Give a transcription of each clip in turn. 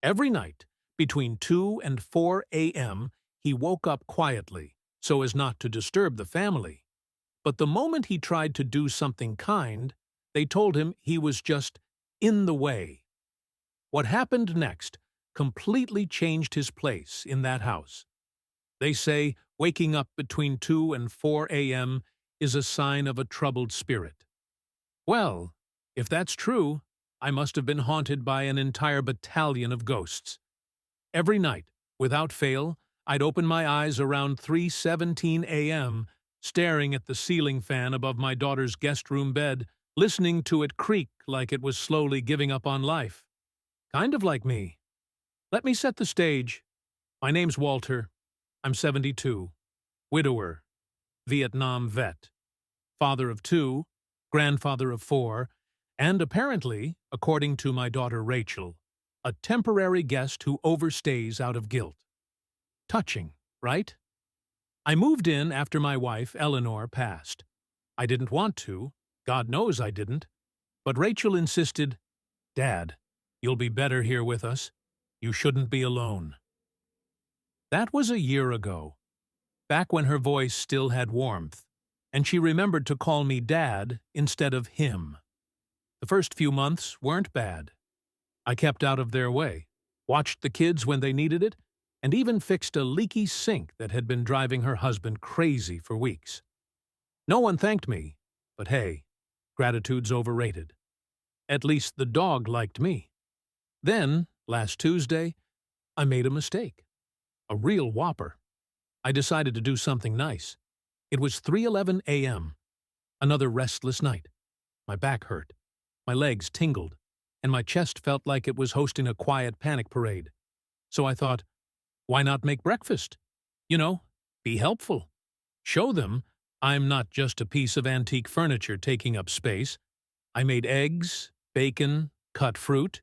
Every night, between 2 and 4 a.m., he woke up quietly, so as not to disturb the family. But the moment he tried to do something kind, they told him he was just in the way. What happened next completely changed his place in that house. They say waking up between 2 and 4 a.m. is a sign of a troubled spirit. Well, if that's true, I must have been haunted by an entire battalion of ghosts. Every night, without fail, I'd open my eyes around 3:17 a.m., staring at the ceiling fan above my daughter's guest room bed, listening to it creak like it was slowly giving up on life. Kind of like me. Let me set the stage. My name's Walter. I'm 72. Widower. Vietnam vet. Father of 2, grandfather of 4, and apparently, according to my daughter Rachel, a temporary guest who overstays out of guilt. Touching, right? I moved in after my wife, Eleanor, passed. I didn't want to, God knows I didn't, but Rachel insisted, "Dad, you'll be better here with us. You shouldn't be alone." That was a year ago, back when her voice still had warmth, and she remembered to call me Dad instead of him. The first few months weren't bad. I kept out of their way, watched the kids when they needed it, and even fixed a leaky sink that had been driving her husband crazy for weeks. No one thanked me, but hey, gratitude's overrated. At least the dog liked me. Then, last Tuesday, I made a mistake. A real whopper. I decided to do something nice. It was 3:11 a.m. Another restless night. My back hurt. My legs tingled, and my chest felt like it was hosting a quiet panic parade. So I thought, why not make breakfast? You know, be helpful. Show them I'm not just a piece of antique furniture taking up space. I made eggs, bacon, cut fruit,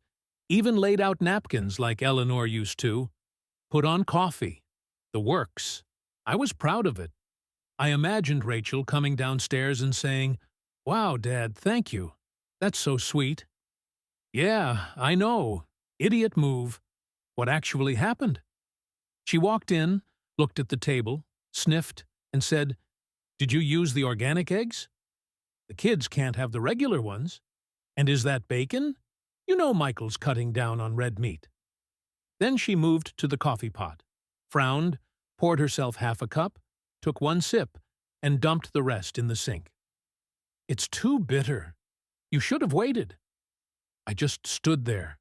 even laid out napkins like Eleanor used to, put on coffee. The works. I was proud of it. I imagined Rachel coming downstairs and saying, "Wow, Dad, thank you. That's so sweet." Yeah, I know. Idiot move. What actually happened? She walked in, looked at the table, sniffed, and said, "Did you use the organic eggs? The kids can't have the regular ones. And is that bacon? You know Michael's cutting down on red meat." Then she moved to the coffee pot, frowned, poured herself half a cup, took one sip, and dumped the rest in the sink. "It's too bitter. You should have waited." I just stood there,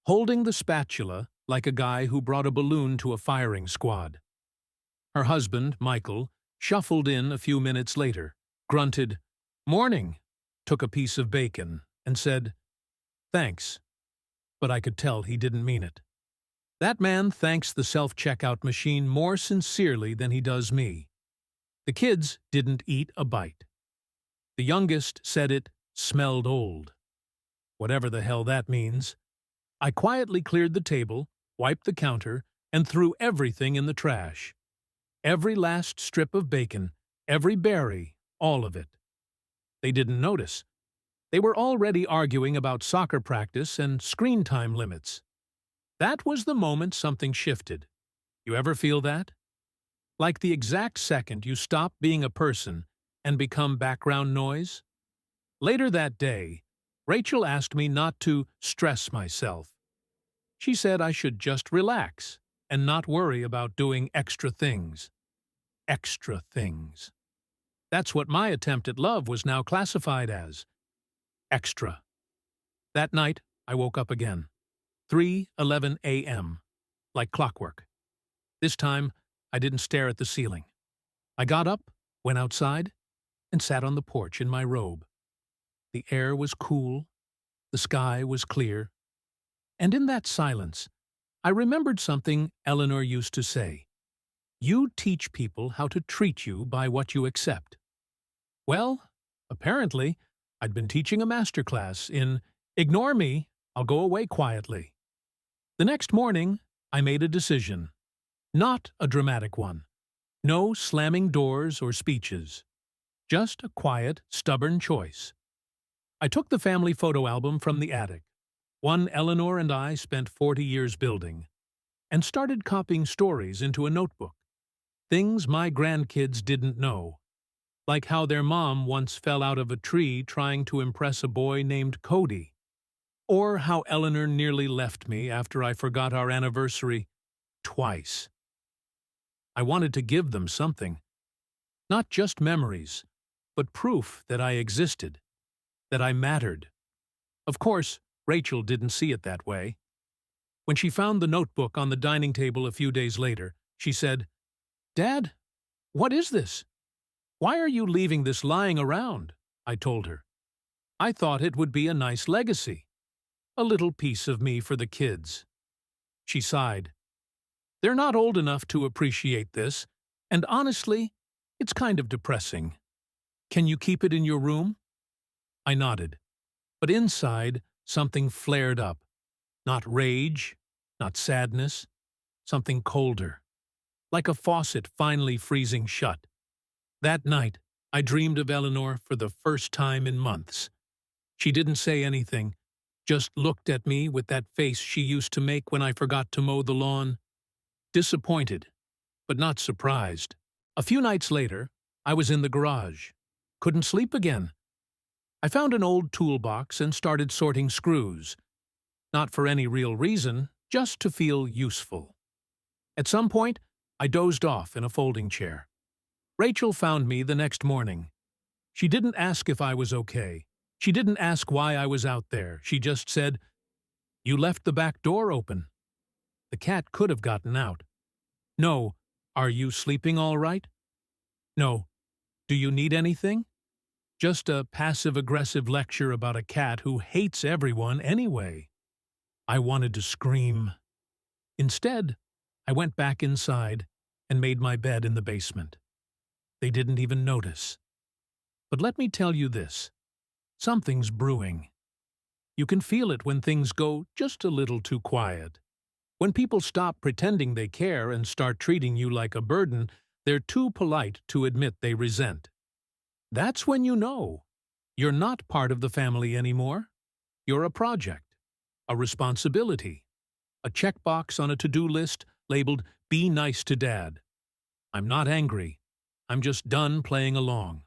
holding the spatula like a guy who brought a balloon to a firing squad. Her husband, Michael, shuffled in a few minutes later, grunted, "Morning," took a piece of bacon, and said, "Thanks." But I could tell he didn't mean it. That man thanks the self-checkout machine more sincerely than he does me. The kids didn't eat a bite. The youngest said it smelled old. Whatever the hell that means. I quietly cleared the table, wiped the counter, and threw everything in the trash. Every last strip of bacon, every berry, all of it. They didn't notice. They were already arguing about soccer practice and screen time limits. That was the moment something shifted. You ever feel that? Like the exact second you stop being a person and become background noise? Later that day, Rachel asked me not to stress myself. She said I should just relax and not worry about doing extra things. Extra things. That's what my attempt at love was now classified as. Extra. That night, I woke up again. 3:11 a.m. Like clockwork. This time, I didn't stare at the ceiling. I got up, went outside, and sat on the porch in my robe. The air was cool, the sky was clear, and in that silence, I remembered something Eleanor used to say. You teach people how to treat you by what you accept. Well, apparently, I'd been teaching a masterclass in "Ignore me, I'll go away quietly." The next morning, I made a decision. Not a dramatic one. No slamming doors or speeches. Just a quiet, stubborn choice. I took the family photo album from the attic, One Eleanor and I spent 40 years building, and started copying stories into a notebook. Things my grandkids didn't know, like how their mom once fell out of a tree trying to impress a boy named Cody, or how Eleanor nearly left me after I forgot our anniversary twice. I wanted to give them something, not just memories, but proof that I existed, that I mattered. Of course, Rachel didn't see it that way. When she found the notebook on the dining table a few days later, she said, "Dad, what is this? Why are you leaving this lying around?" I told her. "I thought it would be a nice legacy, a little piece of me for the kids." She sighed. "They're not old enough to appreciate this, and honestly, it's kind of depressing. Can you keep it in your room?" I nodded, but inside something flared up. Not rage, not sadness, something colder, like a faucet finally freezing shut. That night, I dreamed of Eleanor for the first time in months. She didn't say anything, just looked at me with that face she used to make when I forgot to mow the lawn. Disappointed, but not surprised. A few nights later, I was in the garage. Couldn't sleep again. I found an old toolbox and started sorting screws. Not for any real reason, just to feel useful. At some point, I dozed off in a folding chair. Rachel found me the next morning. She didn't ask if I was okay. She didn't ask why I was out there. She just said, "You left the back door open." The cat could have gotten out. "No, are you sleeping all right?" "No, do you need anything?" Just a passive-aggressive lecture about a cat who hates everyone anyway. I wanted to scream. Instead, I went back inside and made my bed in the basement. They didn't even notice. But let me tell you this. Something's brewing. You can feel it when things go just a little too quiet. When people stop pretending they care and start treating you like a burden, they're too polite to admit they resent. That's when you know you're not part of the family anymore. You're a project, a responsibility, a checkbox on a to-do list labeled "Be nice to Dad." I'm not angry. I'm just done playing along.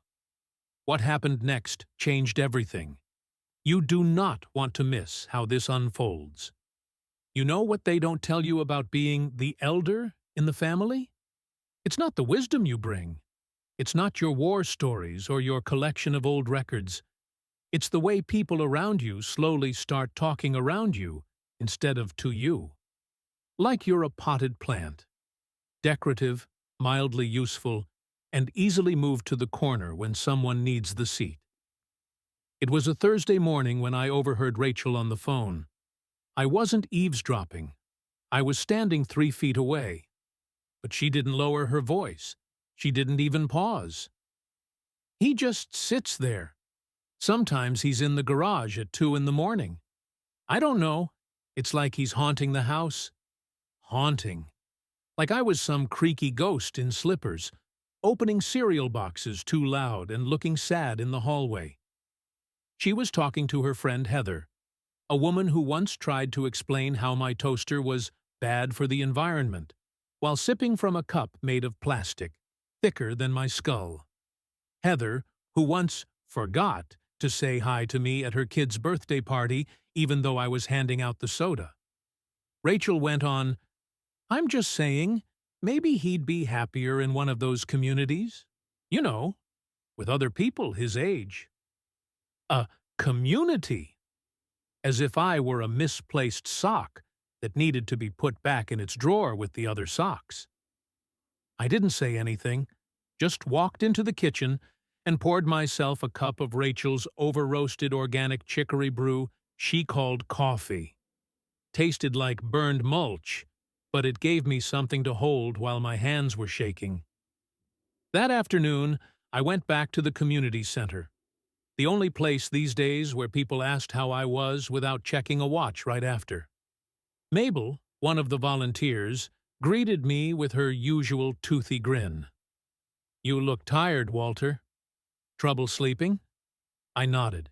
What happened next changed everything. You do not want to miss how this unfolds. You know what they don't tell you about being the elder in the family? It's not the wisdom you bring. It's not your war stories or your collection of old records. It's the way people around you slowly start talking around you instead of to you. Like you're a potted plant. Decorative, mildly useful, and easily moved to the corner when someone needs the seat. It was a Thursday morning when I overheard Rachel on the phone. I wasn't eavesdropping. I was standing 3 feet away. But she didn't lower her voice. She didn't even pause. "He just sits there. Sometimes he's in the garage at 2 in the morning. I don't know. It's like he's haunting the house." Haunting. Like I was some creaky ghost in slippers, opening cereal boxes too loud and looking sad in the hallway. She was talking to her friend Heather, a woman who once tried to explain how my toaster was bad for the environment, while sipping from a cup made of plastic, thicker than my skull. Heather, who once forgot to say hi to me at her kid's birthday party, even though I was handing out the soda. Rachel went on, "I'm just saying, maybe he'd be happier in one of those communities. You know, with other people his age." A community! As if I were a misplaced sock that needed to be put back in its drawer with the other socks. I didn't say anything, just walked into the kitchen and poured myself a cup of Rachel's over-roasted organic chicory brew she called coffee. Tasted like burned mulch, but it gave me something to hold while my hands were shaking. That afternoon, I went back to the community center, the only place these days where people asked how I was without checking a watch right after. Mabel, one of the volunteers, greeted me with her usual toothy grin. "You look tired, Walter. Trouble sleeping?" I nodded.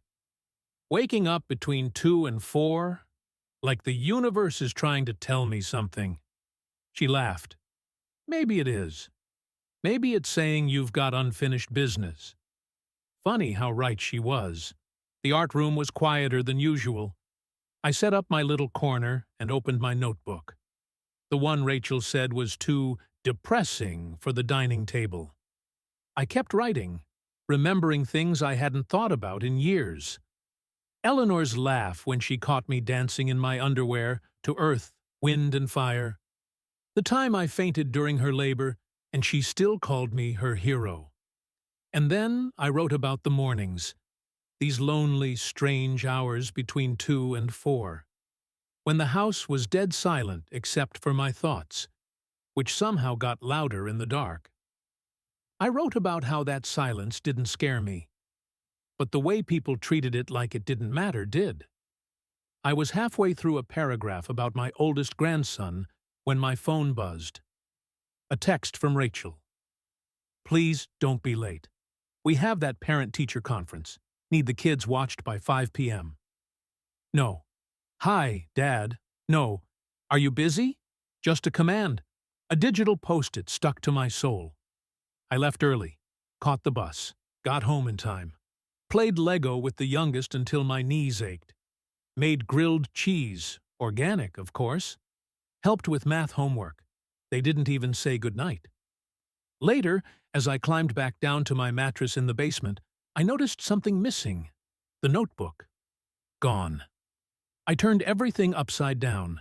"Waking up between 2 and 4, like the universe is trying to tell me something. She laughed. Maybe it is. Maybe it's saying you've got unfinished business. Funny how right she was. The art room was quieter than usual. I set up my little corner and opened my notebook. The one Rachel said was too depressing for the dining table. I kept writing, remembering things I hadn't thought about in years. Eleanor's laugh when she caught me dancing in my underwear to earth, wind, and fire. The time I fainted during her labor, and she still called me her hero. And then I wrote about the mornings, these lonely, strange hours between 2 and 4, when the house was dead silent except for my thoughts, which somehow got louder in the dark. I wrote about how that silence didn't scare me, but the way people treated it like it didn't matter did. I was halfway through a paragraph about my oldest grandson when my phone buzzed. A text from Rachel. Please don't be late. We have that parent-teacher conference. Need the kids watched by 5 p.m. No. Hi, Dad. No. Are you busy? Just a command. A digital post-it stuck to my soul. I left early, caught the bus, got home in time, played Lego with the youngest until my knees ached, made grilled cheese, organic, of course, helped with math homework. They didn't even say goodnight. Later, as I climbed back down to my mattress in the basement, I noticed something missing. The notebook. Gone. I turned everything upside down,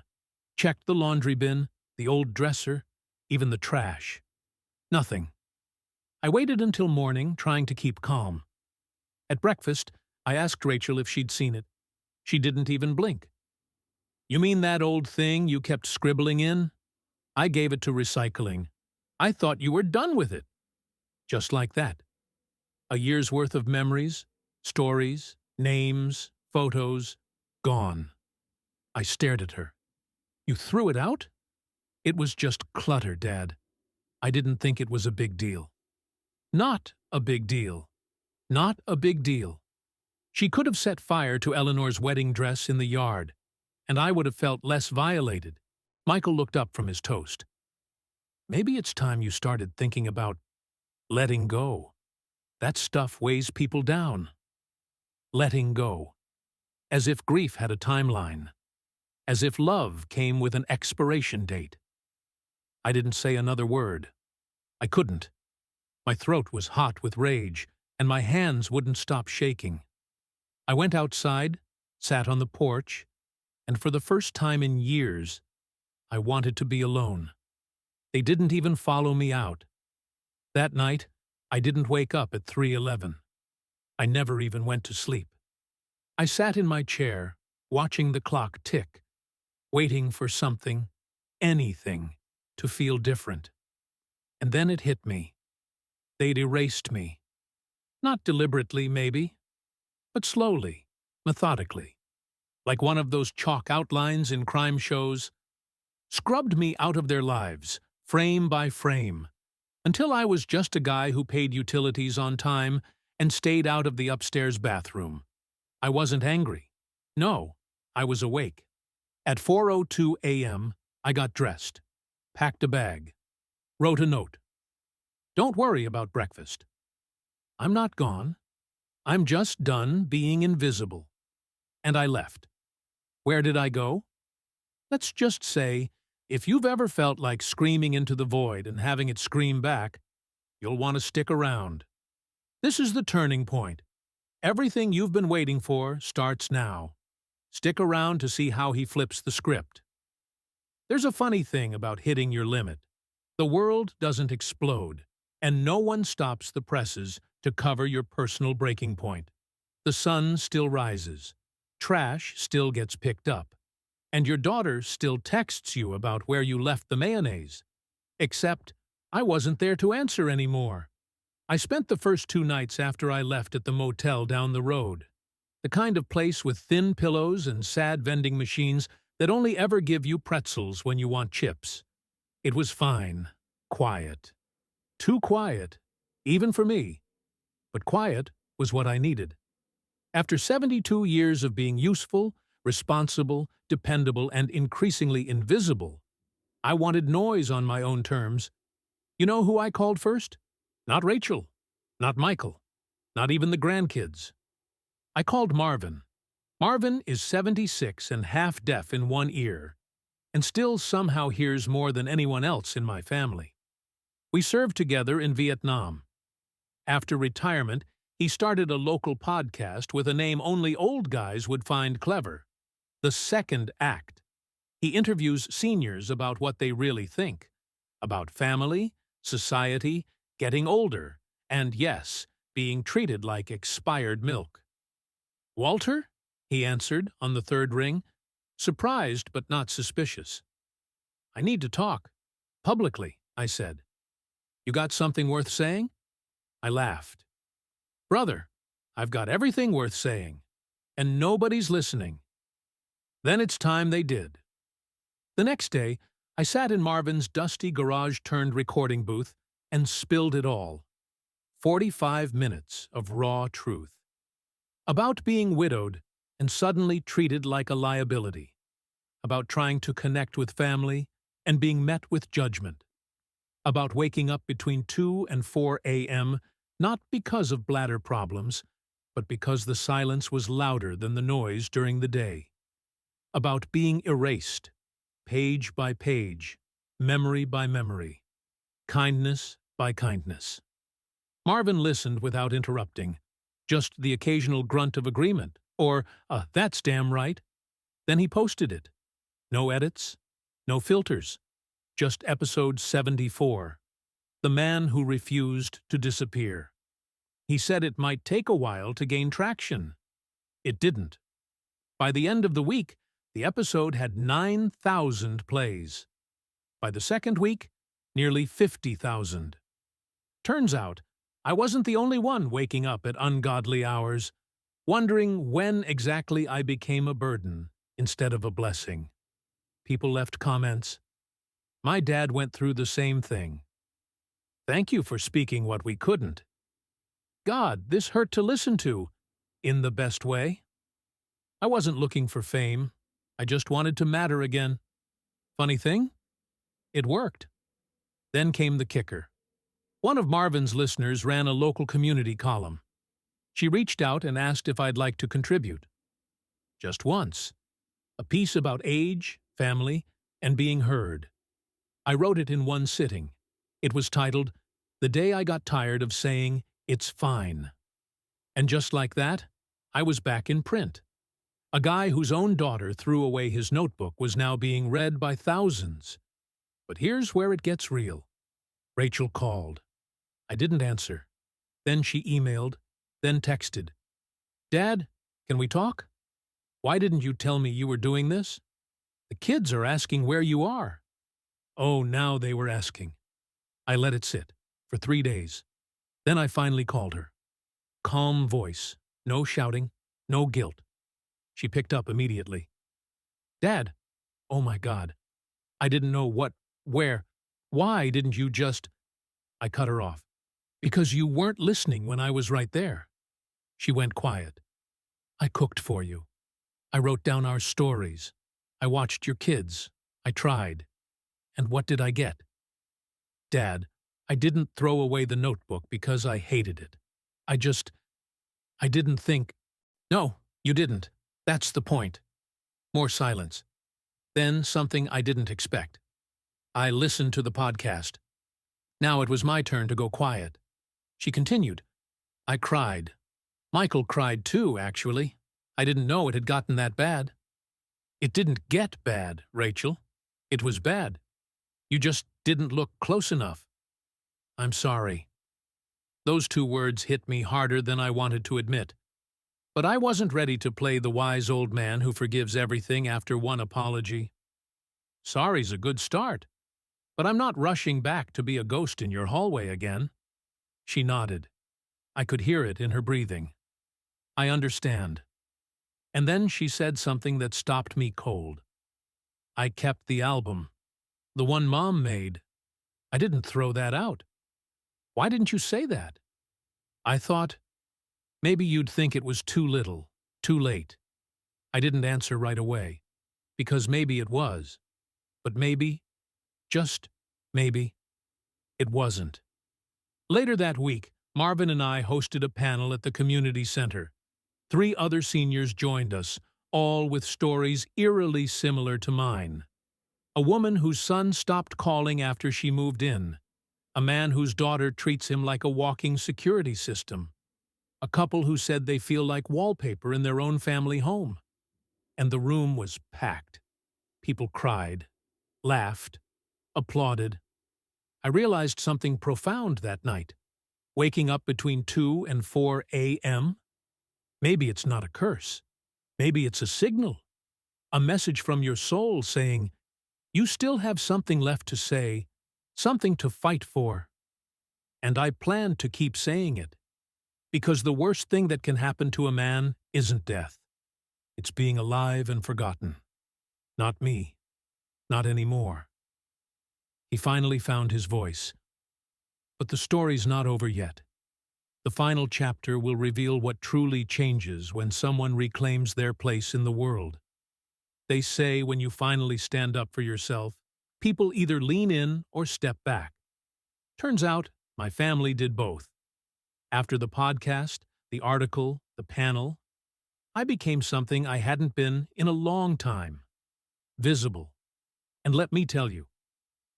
checked the laundry bin, the old dresser, even the trash. Nothing. I waited until morning, trying to keep calm. At breakfast, I asked Rachel if she'd seen it. She didn't even blink. You mean that old thing you kept scribbling in? I gave it to recycling. I thought you were done with it. Just like that. A year's worth of memories, stories, names, photos, gone. I stared at her. You threw it out? It was just clutter, Dad. I didn't think it was a big deal. Not a big deal. Not a big deal. She could have set fire to Eleanor's wedding dress in the yard, and I would have felt less violated. Michael looked up from his toast. Maybe it's time you started thinking about letting go. That stuff weighs people down. Letting go. As if grief had a timeline. As if love came with an expiration date. I didn't say another word. I couldn't. My throat was hot with rage, and my hands wouldn't stop shaking. I went outside, sat on the porch, and for the first time in years, I wanted to be alone. They didn't even follow me out. That night, I didn't wake up at 3:11. I never even went to sleep. I sat in my chair, watching the clock tick, waiting for something, anything, to feel different. And then it hit me. They'd erased me. Not deliberately, maybe, but slowly, methodically, like one of those chalk outlines in crime shows, scrubbed me out of their lives, frame by frame, until I was just a guy who paid utilities on time and stayed out of the upstairs bathroom. I wasn't angry. No, I was awake. At 4:02 a.m., I got dressed, packed a bag, wrote a note. Don't worry about breakfast. I'm not gone. I'm just done being invisible. And I left. Where did I go? Let's just say, if you've ever felt like screaming into the void and having it scream back, you'll want to stick around. This is the turning point. Everything you've been waiting for starts now. Stick around to see how he flips the script. There's a funny thing about hitting your limit. The world doesn't explode, and no one stops the presses to cover your personal breaking point. The sun still rises, trash still gets picked up, and your daughter still texts you about where you left the mayonnaise. Except, I wasn't there to answer anymore. I spent the first 2 nights after I left at the motel down the road. The kind of place with thin pillows and sad vending machines that only ever give you pretzels when you want chips. It was fine. Quiet. Too quiet, even for me. But quiet was what I needed. After 72 years of being useful, responsible, dependable, and increasingly invisible. I wanted noise on my own terms. You know who I called first? Not Rachel, not Michael, not even the grandkids. I called Marvin. Marvin is 76 and half-deaf in one ear, and still somehow hears more than anyone else in my family. We served together in Vietnam. After retirement, he started a local podcast with a name only old guys would find clever, The Second Act. He interviews seniors about what they really think, about family, society, getting older, and yes, being treated like expired milk. "Walter?" he answered on the third ring, surprised but not suspicious. "I need to talk. Publicly," I said. "You got something worth saying?" I laughed. "Brother, I've got everything worth saying, and nobody's listening." Then it's time they did. The next day, I sat in Marvin's dusty garage-turned-recording booth and spilled it all. 45 minutes of raw truth. About being widowed and suddenly treated like a liability. About trying to connect with family and being met with judgment. About waking up between 2 and 4 a.m., not because of bladder problems, but because the silence was louder than the noise during the day. About being erased, page by page, memory by memory, kindness by kindness. Marvin listened without interrupting, just the occasional grunt of agreement, or "That's damn right." Then he posted it. No edits, no filters, just episode 74, The Man Who Refused to Disappear. He said it might take a while to gain traction. It didn't. By the end of the week, the episode had 9,000 plays. By the second week, nearly 50,000. Turns out, I wasn't the only one waking up at ungodly hours, wondering when exactly I became a burden instead of a blessing. People left comments. My dad went through the same thing. "Thank you for speaking what we couldn't." "God, this hurt to listen to," in the best way. I wasn't looking for fame. I just wanted to matter again. Funny thing? It worked. Then came the kicker. One of Marvin's listeners ran a local community column. She reached out and asked if I'd like to contribute. Just once. A piece about age, family, and being heard. I wrote it in one sitting. It was titled, "The Day I Got Tired of Saying It's Fine." And just like that, I was back in print. A guy whose own daughter threw away his notebook was now being read by thousands. But here's where it gets real. Rachel called. I didn't answer. Then she emailed, then texted. "Dad, can we talk? Why didn't you tell me you were doing this? The kids are asking where you are." Oh, now they were asking. I let it sit for 3 days. Then I finally called her. Calm voice, no shouting, no guilt. She picked up immediately. "Dad, oh my God, I didn't know where, why didn't you just—" I cut her off. "Because you weren't listening when I was right there." She went quiet. "I cooked for you. I wrote down our stories. I watched your kids. I tried. And what did I get? Dad, I didn't throw away the notebook because I hated it. I didn't think—" "No, you didn't. That's the point." More silence. Then something I didn't expect. "I listened to the podcast." Now it was my turn to go quiet. She continued. "I cried. Michael cried too, actually. I didn't know it had gotten that bad." "It didn't get bad, Rachel. It was bad. You just didn't look close enough." "I'm sorry." Those 2 words hit me harder than I wanted to admit. But I wasn't ready to play the wise old man who forgives everything after one apology. "Sorry's a good start, but I'm not rushing back to be a ghost in your hallway again." She nodded. I could hear it in her breathing. "I understand." And then she said something that stopped me cold. "I kept the album. The one Mom made. I didn't throw that out. Why didn't you say that?" "I thought maybe you'd think it was too little, too late." I didn't answer right away, because maybe it was, but maybe, just maybe, it wasn't. Later that week, Marvin and I hosted a panel at the community center. 3 other seniors joined us, all with stories eerily similar to mine. A woman whose son stopped calling after she moved in. A man whose daughter treats him like a walking security system. A couple who said they feel like wallpaper in their own family home. And the room was packed. People cried, laughed, applauded. I realized something profound that night. Waking up between 2 and 4 a.m.? Maybe it's not a curse. Maybe it's a signal. A message from your soul saying, you still have something left to say, something to fight for. And I plan to keep saying it. Because the worst thing that can happen to a man isn't death. It's being alive and forgotten. Not me. Not anymore. He finally found his voice. But the story's not over yet. The final chapter will reveal what truly changes when someone reclaims their place in the world. They say when you finally stand up for yourself, people either lean in or step back. Turns out, my family did both. After the podcast, the article, the panel, I became something I hadn't been in a long time. Visible. And let me tell you,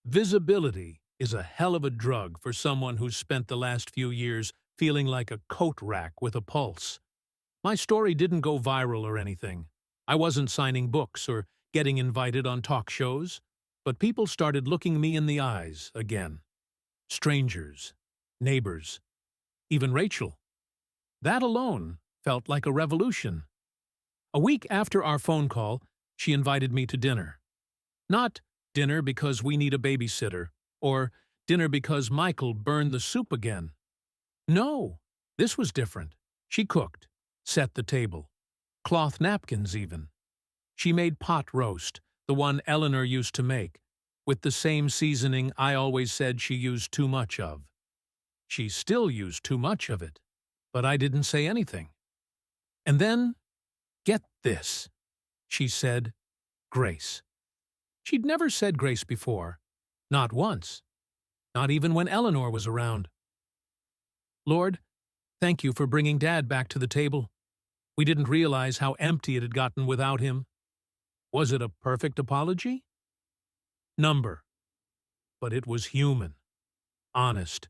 visibility is a hell of a drug for someone who's spent the last few years feeling like a coat rack with a pulse. My story didn't go viral or anything. I wasn't signing books or getting invited on talk shows, but people started looking me in the eyes again. Strangers, neighbors, even Rachel. That alone felt like a revolution. A week after our phone call, she invited me to dinner. Not dinner because we need a babysitter, or dinner because Michael burned the soup again. No, this was different. She cooked, set the table, cloth napkins even. She made pot roast, the one Eleanor used to make, with the same seasoning I always said she used too much of. She still used too much of it, but I didn't say anything. And then, get this, she said, grace. She'd never said grace before, not once, not even when Eleanor was around. Lord, thank you for bringing Dad back to the table. We didn't realize how empty it had gotten without him. Was it a perfect apology? Number. But it was human, honest,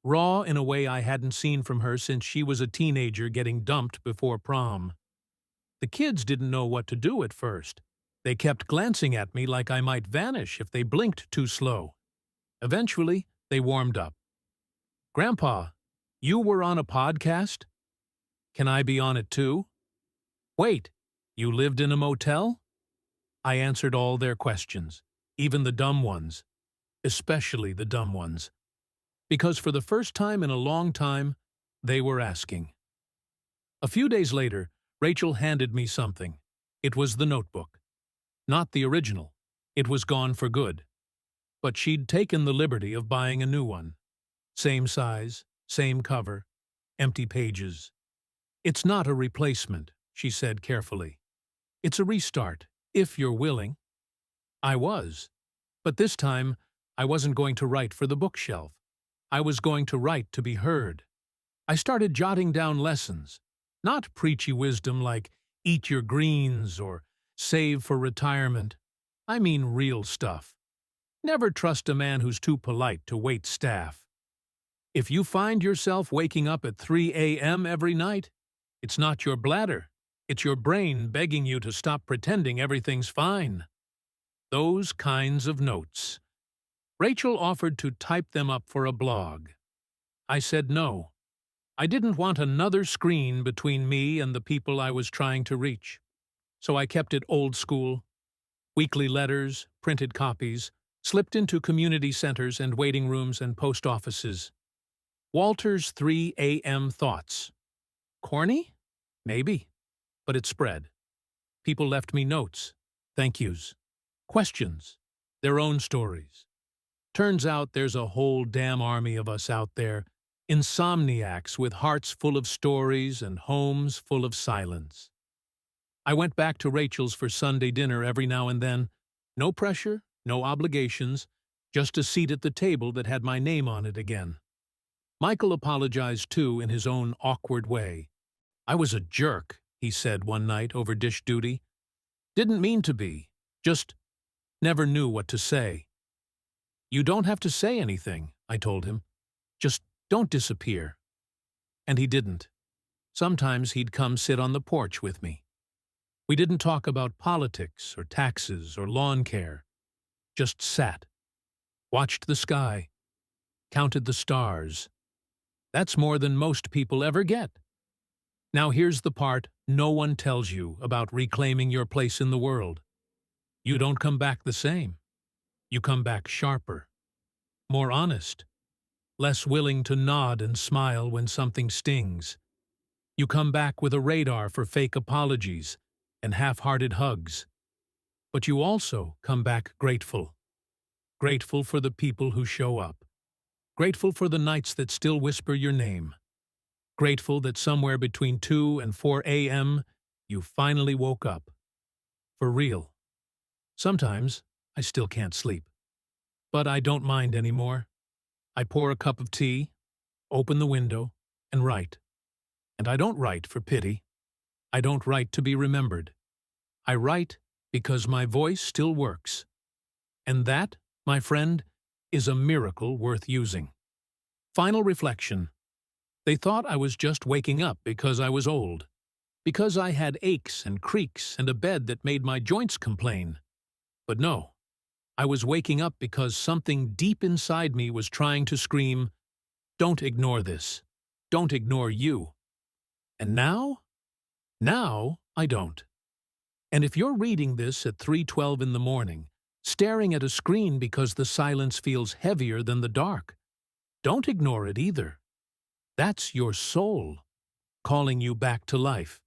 raw in a way I hadn't seen from her since she was a teenager getting dumped before prom. The kids didn't know what to do at first. They kept glancing at me like I might vanish if they blinked too slow. Eventually, they warmed up. Grandpa, you were on a podcast? Can I be on it too? Wait, you lived in a motel? I answered all their questions, even the dumb ones, especially the dumb ones. Because for the first time in a long time, they were asking. A few days later, Rachel handed me something. It was the notebook. Not the original. It was gone for good. But she'd taken the liberty of buying a new one. Same size, same cover, empty pages. It's not a replacement, she said carefully. It's a restart, if you're willing. I was. But this time, I wasn't going to write for the bookshelf. I was going to write to be heard. I started jotting down lessons, not preachy wisdom like eat your greens or save for retirement. I mean real stuff. Never trust a man who's too polite to wait staff. If you find yourself waking up at 3 a.m. every night, it's not your bladder. It's your brain begging you to stop pretending everything's fine. Those kinds of notes. Rachel offered to type them up for a blog. I said no. I didn't want another screen between me and the people I was trying to reach. So I kept it old school. Weekly letters, printed copies, slipped into community centers and waiting rooms and post offices. Walter's 3 a.m. thoughts. Corny? Maybe. But it spread. People left me notes, thank yous, questions, their own stories. Turns out there's a whole damn army of us out there, insomniacs with hearts full of stories and homes full of silence. I went back to Rachel's for Sunday dinner every now and then. No pressure, no obligations, just a seat at the table that had my name on it again. Michael apologized too in his own awkward way. "I was a jerk," he said one night over dish duty. "Didn't mean to be, just never knew what to say." "You don't have to say anything," I told him. "Just don't disappear." And he didn't. Sometimes he'd come sit on the porch with me. We didn't talk about politics or taxes or lawn care. Just sat, watched the sky, counted the stars. That's more than most people ever get. Now here's the part no one tells you about reclaiming your place in the world. You don't come back the same. You come back sharper, more honest, less willing to nod and smile when something stings. You come back with a radar for fake apologies and half-hearted hugs. But you also come back grateful. Grateful for the people who show up. Grateful for the nights that still whisper your name. Grateful that somewhere between 2 and 4 a.m. you finally woke up. For real. Sometimes I still can't sleep. But I don't mind anymore. I pour a cup of tea, open the window, and write. And I don't write for pity. I don't write to be remembered. I write because my voice still works. And that, my friend, is a miracle worth using. Final reflection. They thought I was just waking up because I was old, because I had aches and creaks and a bed that made my joints complain. But no, I was waking up because something deep inside me was trying to scream, "Don't ignore this. Don't ignore you." And now? Now I don't. And if you're reading this at 3:12 in the morning, staring at a screen because the silence feels heavier than the dark, don't ignore it either. That's your soul calling you back to life.